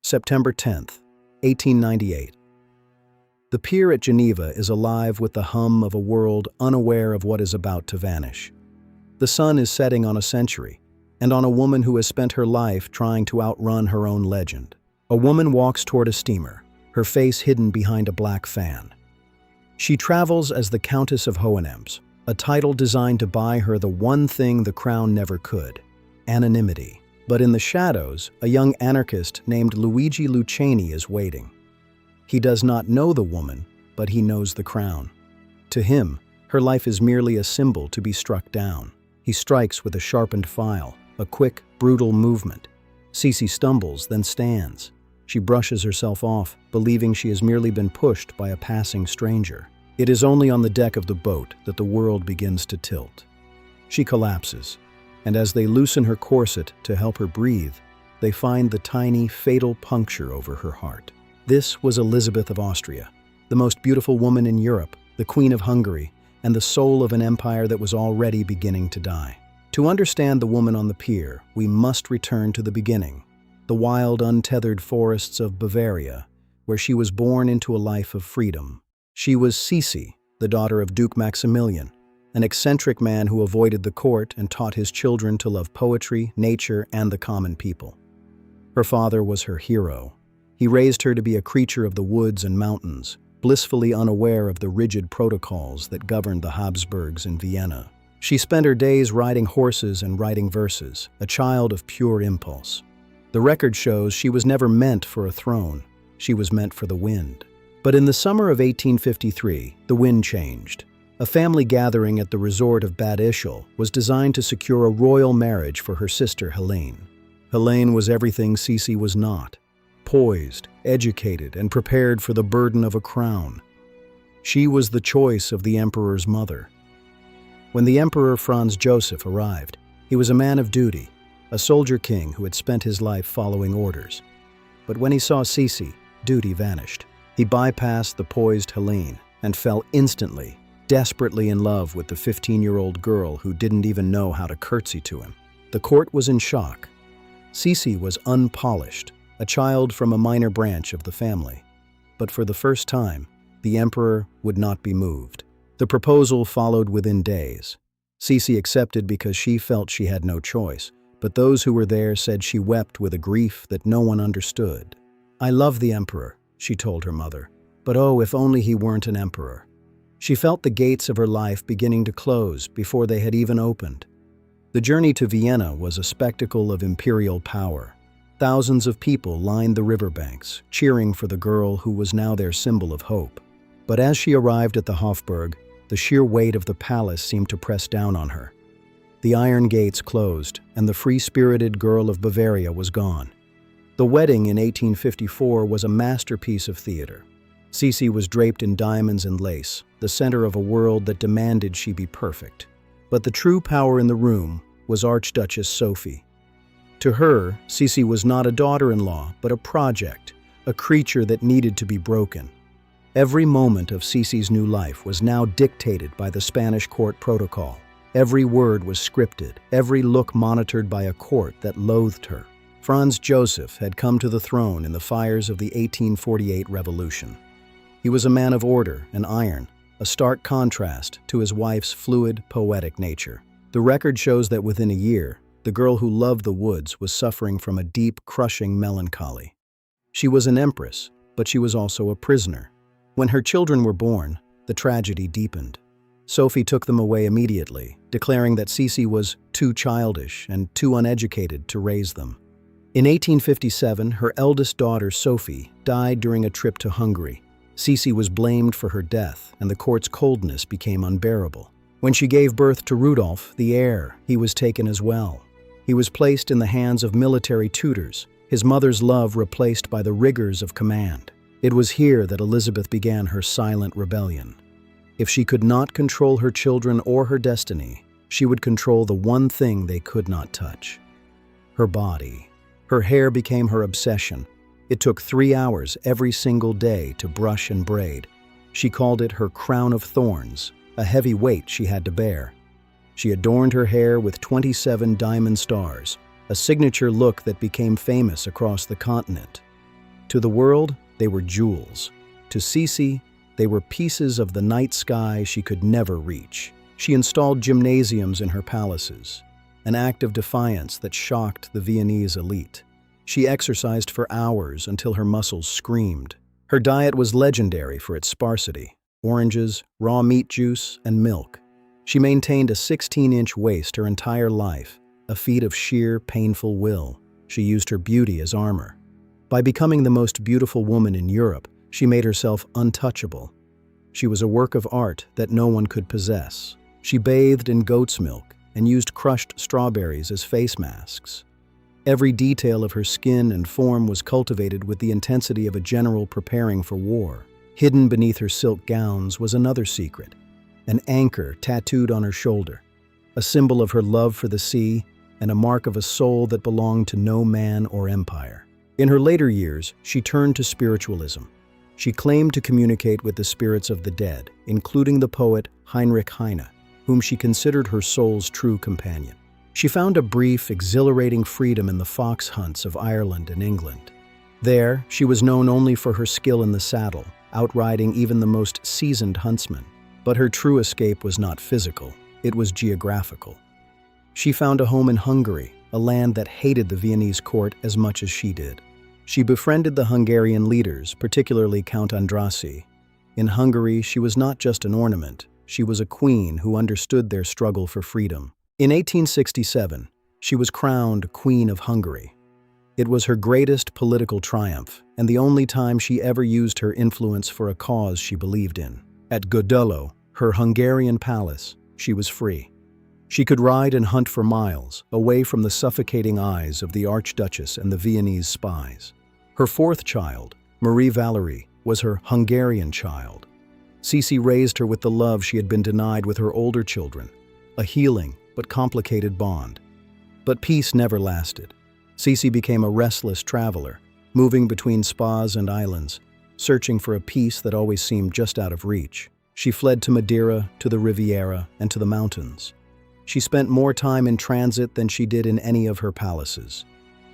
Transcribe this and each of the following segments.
September 10th, 1898. The pier at Geneva is alive with the hum of a world unaware of what is about to vanish. The sun is setting on a century, and on a woman who has spent her life trying to outrun her own legend. A woman walks toward a steamer, her face hidden behind a black fan. She travels as the Countess of Hohenems, a title designed to buy her the one thing the crown never could: anonymity. But in the shadows, a young anarchist named Luigi Luciani is waiting. He does not know the woman, but he knows the crown. To him, her life is merely a symbol to be struck down. He strikes with a sharpened file, a quick, brutal movement. Sisi stumbles, then stands. She brushes herself off, believing she has merely been pushed by a passing stranger. It is only on the deck of the boat that the world begins to tilt. She collapses, and as they loosen her corset to help her breathe, they find the tiny, fatal puncture over her heart. This was Elizabeth of Austria, the most beautiful woman in Europe, the Queen of Hungary, and the soul of an empire that was already beginning to die. To understand the woman on the pier, we must return to the beginning, the wild, untethered forests of Bavaria, where she was born into a life of freedom. She was Sisi, the daughter of Duke Maximilian, an eccentric man who avoided the court and taught his children to love poetry, nature, and the common people. Her father was her hero. He raised her to be a creature of the woods and mountains, blissfully unaware of the rigid protocols that governed the Habsburgs in Vienna. She spent her days riding horses and writing verses, a child of pure impulse. The record shows she was never meant for a throne. She was meant for the wind. But in the summer of 1853, the wind changed. A family gathering at the resort of Bad Ischl was designed to secure a royal marriage for her sister Helene. Helene was everything Sisi was not: poised, educated, and prepared for the burden of a crown. She was the choice of the emperor's mother. When the Emperor Franz Joseph arrived, he was a man of duty, a soldier king who had spent his life following orders. But when he saw Sisi, duty vanished. He bypassed the poised Helene and fell instantly, desperately in love with the 15-year-old girl who didn't even know how to curtsy to him. The court was in shock. Sisi was unpolished, a child from a minor branch of the family. But for the first time, the emperor would not be moved. The proposal followed within days. Sisi accepted because she felt she had no choice, but those who were there said she wept with a grief that no one understood. "I love the emperor," she told her mother, "but oh, if only he weren't an emperor." She felt the gates of her life beginning to close before they had even opened. The journey to Vienna was a spectacle of imperial power. Thousands of people lined the riverbanks, cheering for the girl who was now their symbol of hope. But as she arrived at the Hofburg, the sheer weight of the palace seemed to press down on her. The iron gates closed, and the free-spirited girl of Bavaria was gone. The wedding in 1854 was a masterpiece of theater. Sisi was draped in diamonds and lace, the center of a world that demanded she be perfect. But the true power in the room was Archduchess Sophie. To her, Sisi was not a daughter-in-law, but a project, a creature that needed to be broken. Every moment of Sisi's new life was now dictated by the Spanish court protocol. Every word was scripted, every look monitored by a court that loathed her. Franz Joseph had come to the throne in the fires of the 1848 revolution. He was a man of order and iron, a stark contrast to his wife's fluid, poetic nature. The record shows that within a year, the girl who loved the woods was suffering from a deep, crushing melancholy. She was an empress, but she was also a prisoner. When her children were born, the tragedy deepened. Sophie took them away immediately, declaring that Sisi was too childish and too uneducated to raise them. In 1857, her eldest daughter, Sophie, died during a trip to Hungary. Sisi was blamed for her death, and the court's coldness became unbearable. When she gave birth to Rudolf, the heir, he was taken as well. He was placed in the hands of military tutors, his mother's love replaced by the rigors of command. It was here that Elizabeth began her silent rebellion. If she could not control her children or her destiny, she would control the one thing they could not touch: her body. Her hair became her obsession. It took 3 hours every single day to brush and braid. She called it her crown of thorns, a heavy weight she had to bear. She adorned her hair with 27 diamond stars, a signature look that became famous across the continent. To the world, they were jewels. To Sisi, they were pieces of the night sky she could never reach. She installed gymnasiums in her palaces, an act of defiance that shocked the Viennese elite. She exercised for hours until her muscles screamed. Her diet was legendary for its sparsity: oranges, raw meat juice, and milk. She maintained a 16-inch waist her entire life, a feat of sheer, painful will. She used her beauty as armor. By becoming the most beautiful woman in Europe, she made herself untouchable. She was a work of art that no one could possess. She bathed in goat's milk and used crushed strawberries as face masks. Every detail of her skin and form was cultivated with the intensity of a general preparing for war. Hidden beneath her silk gowns was another secret: an anchor tattooed on her shoulder, a symbol of her love for the sea and a mark of a soul that belonged to no man or empire. In her later years, she turned to spiritualism. She claimed to communicate with the spirits of the dead, including the poet Heinrich Heine, whom she considered her soul's true companion. She found a brief, exhilarating freedom in the fox hunts of Ireland and England. There, she was known only for her skill in the saddle, outriding even the most seasoned huntsman. But her true escape was not physical, it was geographical. She found a home in Hungary, a land that hated the Viennese court as much as she did. She befriended the Hungarian leaders, particularly Count Andrassy. In Hungary, she was not just an ornament, she was a queen who understood their struggle for freedom. In 1867, she was crowned Queen of Hungary. It was her greatest political triumph, and the only time she ever used her influence for a cause she believed in. At Gödöllő, her Hungarian palace, she was free. She could ride and hunt for miles, away from the suffocating eyes of the Archduchess and the Viennese spies. Her fourth child, Marie Valerie, was her Hungarian child. Sisi raised her with the love she had been denied with her older children, a healing but complicated bond. But peace never lasted. Sisi became a restless traveler, moving between spas and islands, searching for a peace that always seemed just out of reach. She fled to Madeira, to the Riviera, and to the mountains. She spent more time in transit than she did in any of her palaces.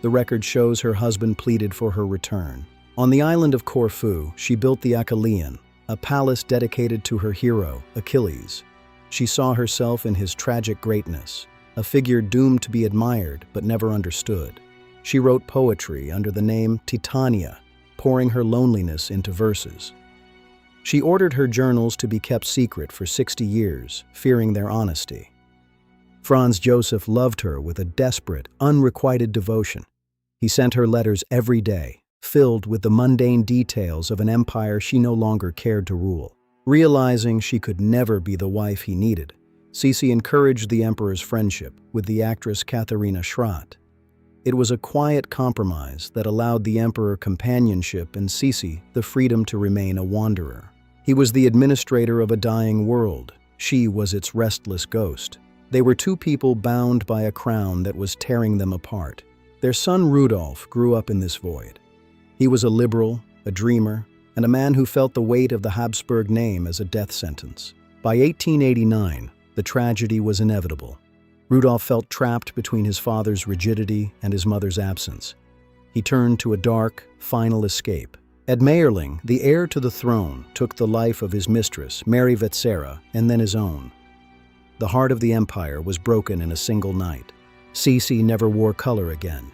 The record shows her husband pleaded for her return. On the island of Corfu, she built the Achillean, a palace dedicated to her hero, Achilles. She saw herself in his tragic greatness, a figure doomed to be admired but never understood. She wrote poetry under the name Titania, pouring her loneliness into verses. She ordered her journals to be kept secret for 60 years, fearing their honesty. Franz Joseph loved her with a desperate, unrequited devotion. He sent her letters every day, filled with the mundane details of an empire she no longer cared to rule. Realizing she could never be the wife he needed, Sisi encouraged the emperor's friendship with the actress Katharina Schratt. It was a quiet compromise that allowed the emperor companionship and Sisi the freedom to remain a wanderer. He was the administrator of a dying world. She was its restless ghost. They were two people bound by a crown that was tearing them apart. Their son Rudolf grew up in this void. He was a liberal, a dreamer, and a man who felt the weight of the Habsburg name as a death sentence. By 1889, the tragedy was inevitable. Rudolf felt trapped between his father's rigidity and his mother's absence. He turned to a dark, final escape. At Mayerling, the heir to the throne took the life of his mistress, Mary Vetsera, and then his own. The heart of the empire was broken in a single night. Sisi never wore color again.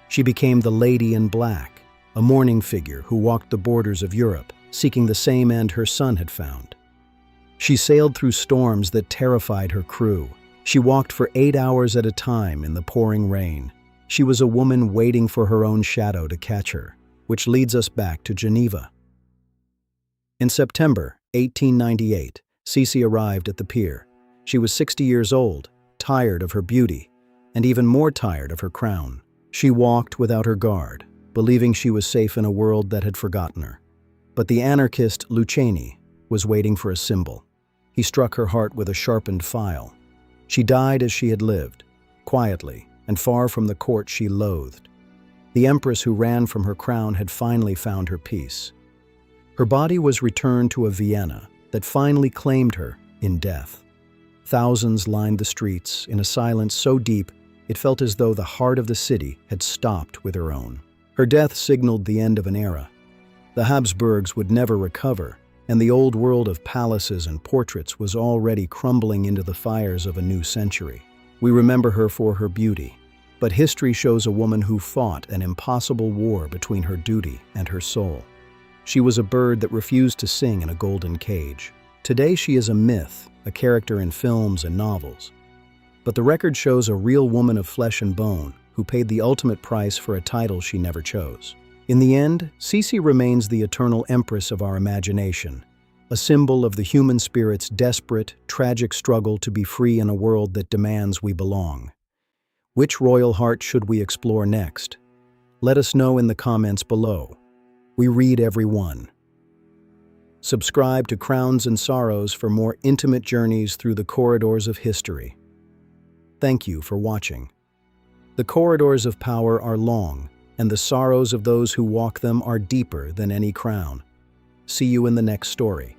She became the Lady in Black, a mourning figure who walked the borders of Europe, seeking the same end her son had found. She sailed through storms that terrified her crew. She walked for 8 hours at a time in the pouring rain. She was a woman waiting for her own shadow to catch her, which leads us back to Geneva. In September 1898, Sisi arrived at the pier. She was 60 years old, tired of her beauty, and even more tired of her crown. She walked without her guard, believing she was safe in a world that had forgotten her. But the anarchist Luciani was waiting for a symbol. He struck her heart with a sharpened file. She died as she had lived, quietly and far from the court she loathed. The empress who ran from her crown had finally found her peace. Her body was returned to a Vienna that finally claimed her in death. Thousands lined the streets in a silence so deep it felt as though the heart of the city had stopped with her own. Her death signaled the end of an era, The Habsburgs would never recover, and the old world of palaces and portraits was already crumbling into the fires of a new century. We remember her for her beauty, but history shows a woman who fought an impossible war between her duty and her soul. She was a bird that refused to sing in a golden cage. Today she is a myth, a character in films and novels. But the record shows a real woman of flesh and bone who paid the ultimate price for a title she never chose. In the end, Sisi remains the eternal empress of our imagination, a symbol of the human spirit's desperate, tragic struggle to be free in a world that demands we belong. Which royal heart should we explore next? Let us know in the comments below. We read every one. Subscribe to Crowns and Sorrows for more intimate journeys through the corridors of history. Thank you for watching. The corridors of power are long, and the sorrows of those who walk them are deeper than any crown. See you in the next story.